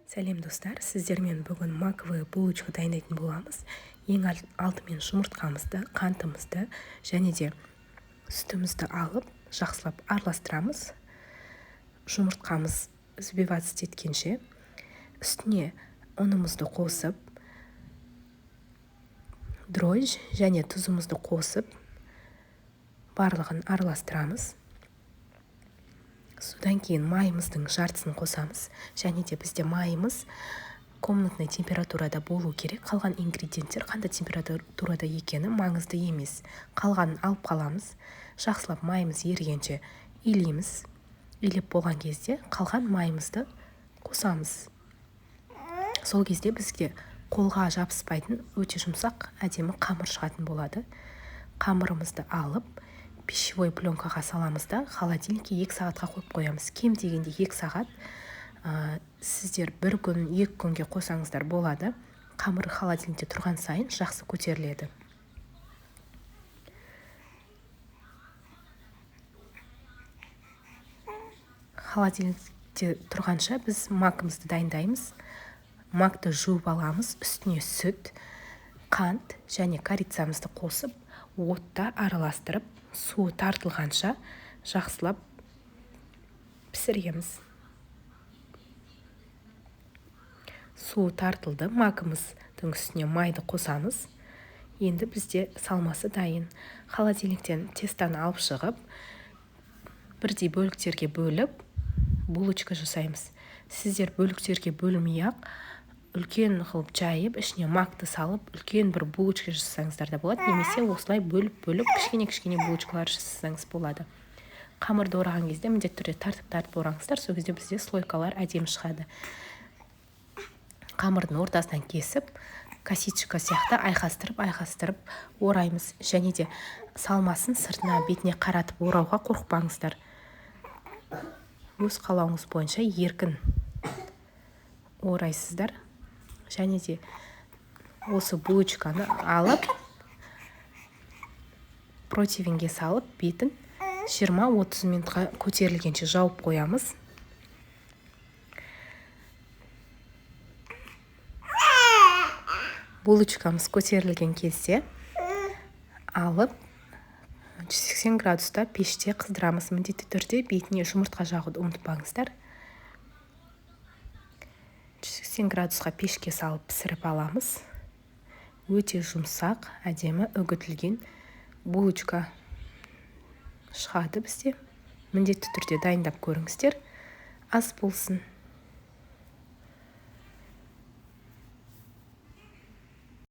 Сәлем достар, сіздермен бүгін маковый булочка дайындайтын боламыз. Ең алдымен жұмыртқамызды, қантымызды және де сүтімізді алып, жақсылап араластырамыз. Жұмыртқамыз взбиваться еткенше, үстіне ұнымызды қосып, дрожж және тұзымызды қосып, барлығын араластырамыз. Содан кейін майымыздың жартысын қосамыз, және де бізде майымыз комнатный температурада болу керек. Қалған ингредиенттер қандай температурада екені маңызды емес. Қалғанын алып қаламыз. Жақсылап майымыз ерігенше илейміз. Илеп болған кезде қалған майымызды қосамыз. Сол кезде бізге қолға жабыспайтын өте жұмсақ, әдемі қамыр шығатын болады. Қамырымызды алып, пищевой пленкаға саламыз да холодильникке 2 сағатқа қойып қоямыз. Кем дегенде 2 сағат. Сіздер 1 күн, 2 күнге қосаңыздар болады. Қамыр холодильникте тұрған сайын жақсы көтеріледі. Холодильникте тұрғанша біз макымызды дайындаймыз. Макты жуып аламыз, үстіне сүт, қант және корицамызды қосып, отта араластырып, суы тартылғанша жақсылап пісіреміз. Суы тартылды, макымыздың үстіне майды қосамыз. Енді бізде салмасы дайын. Холодильниктен тестаны алып шығып, бірдей бөліктерге бөліп, булочка жасаймыз. Сіздер бөліктерге бөлмей-ақ, үлкен қылып жайып, ішіне макты салып, үлкен бір булочка жасасаңыздар да болады, немесе осылай бөліп кішкене булочкалар жасасаңыз болады. Қамырды ораған кезде міндетті түрде тартып ораңыздар, сол кезде бізде слойкалар әдемі шығады. Қамырдың ортасынан кесіп, косичка сияқты айқастырып ораймыз, және де салмасын сыртына бетіне қаратып орауға қорықпаңыздар. Өз қалауыңыз бойынша еркін орайсыздар. Және де осы булочканы алып, противенге салып, бетін 20-30 минутқа көтерілгенше жауып қоямыз. Булочкамыз көтерілген кезде алып 180 градуста пеште қыздырамыз. Міндетті түрде бетіне жұмыртқа жағуды ұмытпаңыздар. 180 градусқа пешке салып пісіріп аламыз. Өте жұмсақ, әдемі үгітілген булочка шығады бізде. Міндетті түрде дайындап көріңіздер. Ас болсын.